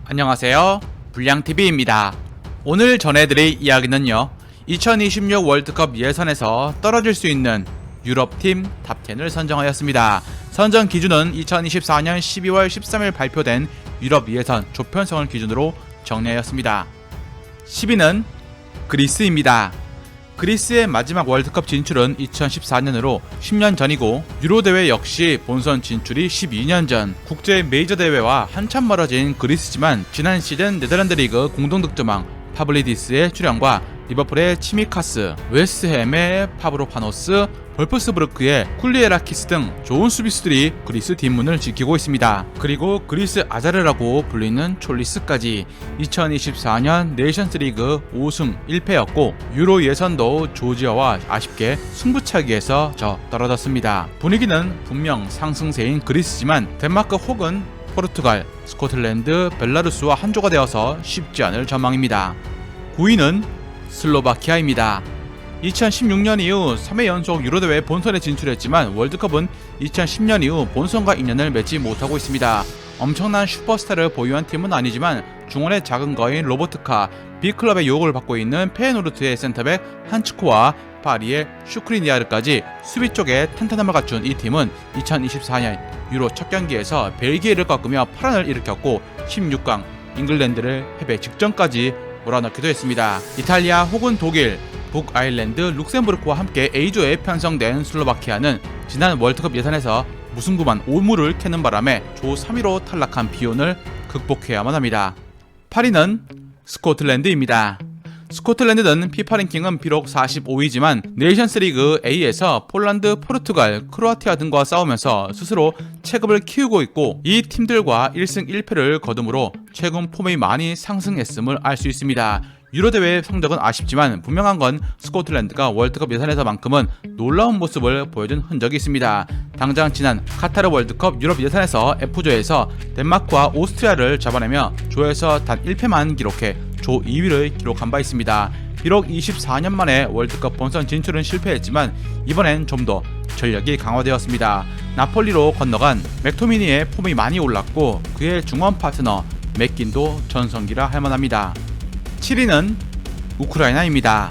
안녕하세요, 불량TV입니다. 오늘 전해드릴 이야기는요, 2026 월드컵 예선에서 떨어질 수 있는 유럽팀 탑10을 선정하였습니다. 선정 기준은 2024년 12월 13일 발표된 유럽 예선 조편성을 기준으로 정리하였습니다. 10위는 그리스입니다. 그리스의 마지막 월드컵 진출은 2014년으로 10년 전이고, 유로대회 역시 본선 진출이 12년 전. 국제 메이저 대회와 한참 멀어진 그리스지만 지난 시즌 네덜란드 리그 공동득점왕 파블리디스의 출연과 리버풀의 치미카스, 웨스트햄의 파브로파노스, 볼프스부르크의 쿨리에라키스 등 좋은 수비수들이 그리스 뒷문을 지키고 있습니다. 그리고 그리스 아자르라고 불리는 촐리스까지 2024년 네이션스리그 5승 1패였고 유로 예선도 조지아와 아쉽게 승부차기에서 떨어졌습니다. 분위기는 분명 상승세인 그리스지만 덴마크 혹은 포르투갈, 스코틀랜드, 벨라루스와 한조가 되어서 쉽지 않을 전망입니다. 9위는 슬로바키아입니다. 2016년 이후 3회 연속 유로대회 본선에 진출했지만 월드컵은 2010년 이후 본선과 인연을 맺지 못하고 있습니다. 엄청난 슈퍼스타를 보유한 팀은 아니지만 중원의 작은 거인 로보트카, B클럽의 유혹을 받고 있는 페예노르트의 센터백 한츠코와 파리의 슈크리니아르까지 수비 쪽에 탄탄함을 갖춘 이 팀은 2024년 유로 첫 경기에서 벨기에를 꺾으며 파란을 일으켰고 16강 잉글랜드를 패배 직전까지 몰아넣기도 했습니다. 이탈리아 혹은 독일, 북아일랜드, 룩셈부르크와 함께 A조에 편성된 슬로바키아는 지난 월드컵 예선에서 무승부만 오물을 캐는 바람에 조 3위로 탈락한 비혼을 극복해야만 합니다. 8위는 스코틀랜드입니다. 스코틀랜드는 피파 랭킹은 비록 45위지만 네이션스리그 A에서 폴란드, 포르투갈, 크로아티아 등과 싸우면서 스스로 체급을 키우고 있고 이 팀들과 1승 1패를 거둠으로 최근 폼이 많이 상승했음을 알 수 있습니다. 유로대회 성적은 아쉽지만 분명한 건 스코틀랜드가 월드컵 예선에서만큼은 놀라운 모습을 보여준 흔적이 있습니다. 당장 지난 카타르 월드컵 유럽 예선에서 F조에서 덴마크와 오스트리아를 잡아내며 조에서 단 1패만 기록해 조 2위를 기록한 바 있습니다. 비록 24년 만에 월드컵 본선 진출은 실패했지만 이번엔 좀 더 전력이 강화되었습니다. 나폴리로 건너간 맥토미니의 폼이 많이 올랐고 그의 중원 파트너 맥긴도 전성기라 할만합니다. 7위는 우크라이나입니다.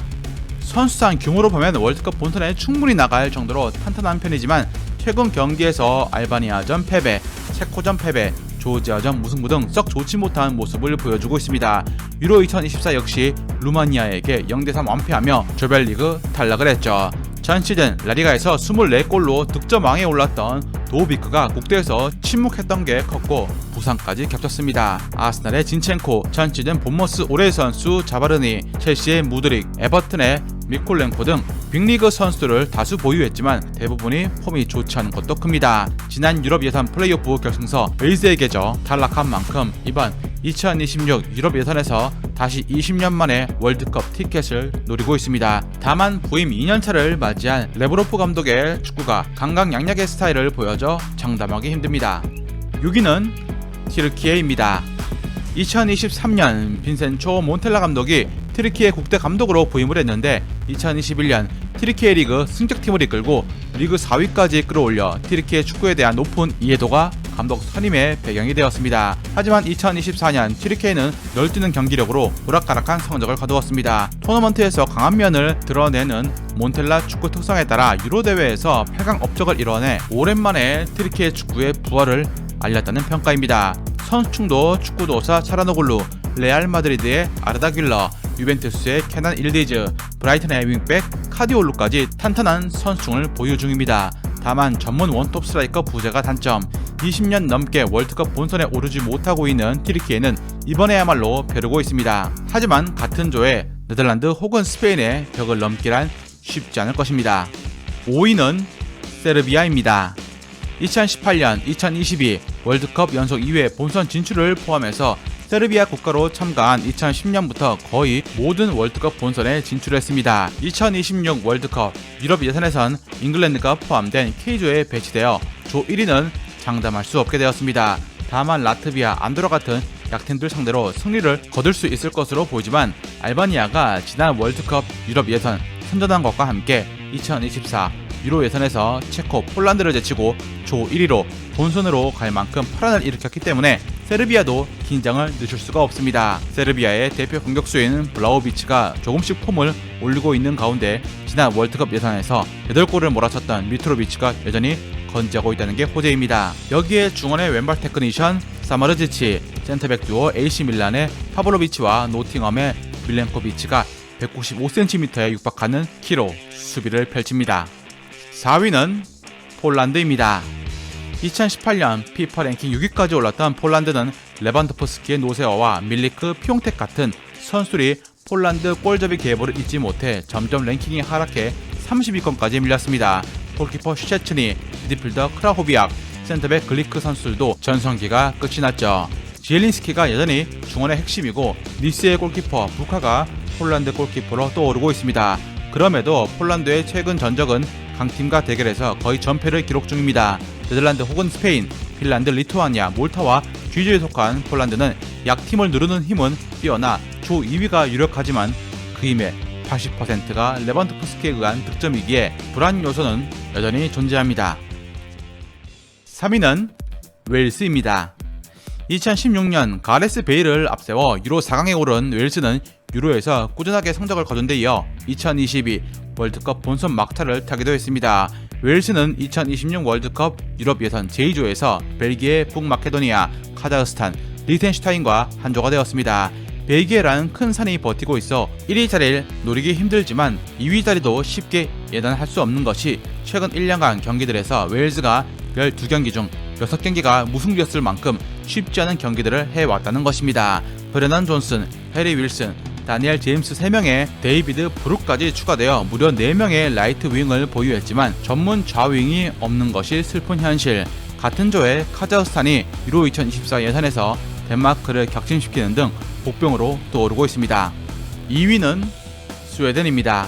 선수상 규모로 보면 월드컵 본선에 충분히 나갈 정도로 탄탄한 편이지만 최근 경기에서 알바니아전 패배, 체코전 패배, 조지아전 무승부 등 썩 좋지 못한 모습을 보여주고 있습니다. 유로 2024 역시 루마니아에게 0대3 완패하며 조별리그 탈락을 했죠. 전 시즌 라리가에서 24골로 득점왕에 올랐던 도우비크가 국대에서 침묵했던 게 컸고 부상까지 겹쳤습니다. 아스날의 진첸코, 전 시즌 본머스 오레 선수 자바르니, 첼시의 무드릭, 에버튼의 미콜렌코 등 빅리그 선수들을 다수 보유했지만 대부분이 폼이 좋지 않은 것도 큽니다. 지난 유럽 예선 플레이오프 결승서 웨일즈에게 탈락한 만큼 이번 2026 유럽 예선에서 다시 20년 만에 월드컵 티켓을 노리고 있습니다. 다만 부임 2년차를 맞이한 레브로프 감독의 축구가 강강약약의 스타일을 보여줘 장담하기 힘듭니다. 6위는 튀르키예입니다. 2023년 빈센초 몬텔라 감독이 튀르키예 국대 감독으로 부임을 했는데 2021년 튀르키예 리그 승격팀을 이끌고 리그 4위까지 끌어올려 튀르키예 축구에 대한 높은 이해도가 감독 선임의 배경이 되었습니다. 하지만 2024년 튀르키예는 널뛰는 경기력으로 오락가락한 성적을 거두었습니다. 토너먼트에서 강한 면을 드러내는 몬텔라 축구 특성에 따라 유로대회에서 8강 업적을 이뤄내 오랜만에 튀르키예 축구의 부활을 알렸다는 평가입니다. 선수층도 축구도사 차라노글루, 레알 마드리드의 아르다 귤러, 유벤투스의 케난 일디즈, 브라이튼의 윙백 카디올루까지 탄탄한 선수층을 보유 중입니다. 다만 전문 원톱 스트라이커 부재가 단점. 20년 넘게 월드컵 본선에 오르지 못하고 있는 튀르키예는 이번에야말로 벼르고 있습니다. 하지만 같은 조에 네덜란드 혹은 스페인의 벽을 넘기란 쉽지 않을 것입니다. 5위는 세르비아입니다. 2018년, 2022 월드컵 연속 2회 본선 진출을 포함해서 세르비아 국가로 참가한 2010년부터 거의 모든 월드컵 본선에 진출했습니다. 2026 월드컵 유럽 예선에선 잉글랜드가 포함된 K조에 배치되어 조 1위는 장담할 수 없게 되었습니다. 다만 라트비아, 안도라 같은 약팀들 상대로 승리를 거둘 수 있을 것으로 보이지만 알바니아가 지난 월드컵 유럽 예선 선전한 것과 함께 2024 유로 예선에서 체코, 폴란드를 제치고 조 1위로 본선으로 갈 만큼 파란을 일으켰기 때문에 세르비아도 긴장을 늦출 수가 없습니다. 세르비아의 대표 공격수인 블라호비치가 조금씩 폼을 올리고 있는 가운데 지난 월드컵 예선에서 8골을 몰아쳤던 미트로비치가 여전히 건재하고 있다는 게 호재입니다. 여기에 중원의 왼발 테크니션 사마르지치, 센터백 듀오 AC 밀란의 파블로비치와 노팅엄의 밀렌코비치가 195cm에 육박하는 키로 수비를 펼칩니다. 4위는 폴란드입니다. 2018년 피파 랭킹 6위까지 올랐던 폴란드는 레반도프스키의 노세어와 밀리크, 피용텍 같은 선수들이 폴란드 골잡이 계보를 잊지 못해 점점 랭킹이 하락해 30위권까지 밀렸습니다. 골키퍼 슈체츠니, 미드필더 크라호비악, 센터백 글리크 선수들도 전성기가 끝이 났죠. 지엘린스키가 여전히 중원의 핵심이고 니스의 골키퍼 부카가 폴란드 골키퍼로 떠오르고 있습니다. 그럼에도 폴란드의 최근 전적은 강팀과 대결에서 거의 전패를 기록 중입니다. 네덜란드 혹은 스페인, 핀란드, 리투아니아, 몰타와 G조에 속한 폴란드는 약팀을 누르는 힘은 뛰어나 조 2위가 유력하지만 그 힘의 80%가 레반도프스키에 의한 득점이기에 불안 요소는 여전히 존재합니다. 3위는 웨일스입니다. 2016년 가레스 베일을 앞세워 유로 4강에 오른 웨일스는 유로에서 꾸준하게 성적을 거둔 데 이어 2022 월드컵 본선 막타를 타기도 했습니다. 웨일스는 2026 월드컵 유럽 예선 제2조에서 벨기에, 북마케도니아, 카자흐스탄, 리텐슈타인과 한조가 되었습니다. 벨기에라는 큰 산이 버티고 있어 1위 자리를 노리기 힘들지만 2위 자리도 쉽게 예단할 수 없는 것이 최근 1년간 경기들에서 웨일즈가 12경기 중 6경기가 무승부였을 만큼 쉽지 않은 경기들을 해왔다는 것입니다. 브레넌 존슨, 해리 윌슨, 다니엘 제임스 3명의 데이비드 브룩까지 추가되어 무려 4명의 라이트 윙을 보유했지만 전문 좌윙이 없는 것이 슬픈 현실. 같은 조에 카자흐스탄이 유로 2024 예선에서 덴마크를 격침시키는 등 복병으로 떠오르고 있습니다. 2위는 스웨덴입니다.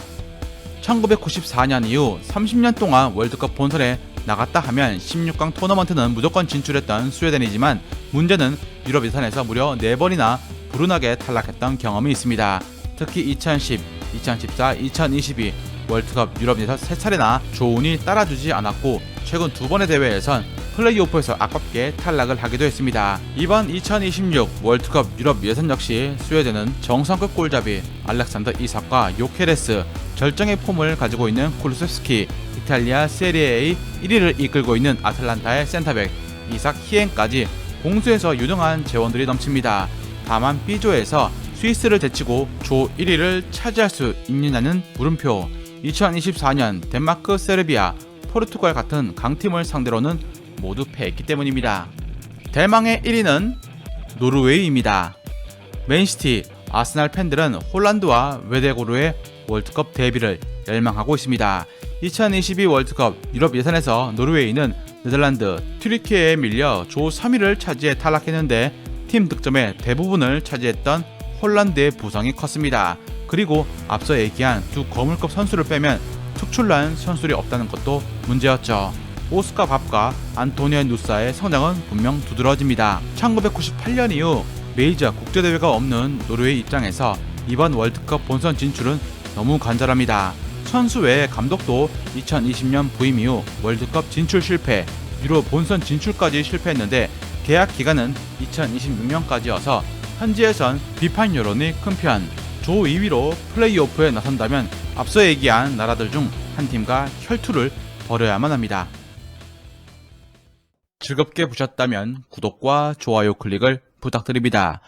1994년 이후 30년 동안 월드컵 본선에 나갔다 하면 16강 토너먼트는 무조건 진출했던 스웨덴이지만 문제는 유럽 예선에서 무려 4번이나 불운하게 탈락했던 경험이 있습니다. 특히 2010, 2014, 2022 월드컵 유럽 예선 3차례나 조운이 따라주지 않았고 최근 2번의 대회에선 플레이오프에서 아깝게 탈락을 하기도 했습니다. 이번 2026 월드컵 유럽 예선 역시 스웨덴은 정상급 골잡이 알렉산더 이삭과 요케레스, 절정의 폼을 가지고 있는 쿨루셉스키, 이탈리아 세리에 A 1위를 이끌고 있는 아틀란타의 센터백 이삭 히엔까지 공수에서 유능한 재원들이 넘칩니다. 다만 B조에서 스위스를 제치고 조 1위를 차지할 수 있느냐는 물음표. 2024년 덴마크, 세르비아, 포르투갈 같은 강팀을 상대로는 모두 패했기 때문입니다. 대망의 1위는 노르웨이입니다. 맨시티, 아스날 팬들은 홀란드와 외대고루의 월드컵 데뷔를 열망하고 있습니다. 2022 월드컵 유럽 예선에서 노르웨이는 네덜란드, 튀르키예에 밀려 조 3위를 차지해 탈락했는데 팀 득점의 대부분을 차지했던 홀란드의 부상이 컸습니다. 그리고 앞서 얘기한 두 거물급 선수를 빼면 특출난 선수들이 없다는 것도 문제였죠. 오스카 밥과 안토니오 누사의 성장은 분명 두드러집니다. 1998년 이후 메이저 국제대회가 없는 노르웨이 입장에서 이번 월드컵 본선 진출은 너무 간절합니다. 선수 외에 감독도 2020년 부임 이후 월드컵 진출 실패, 유로 본선 진출까지 실패했는데 계약 기간은 2026년까지여서 현지에선 비판 여론이 큰 편. 조 2위로 플레이오프에 나선다면 앞서 얘기한 나라들 중 한 팀과 혈투를 벌여야만 합니다. 즐겁게 보셨다면 구독과 좋아요 클릭을 부탁드립니다.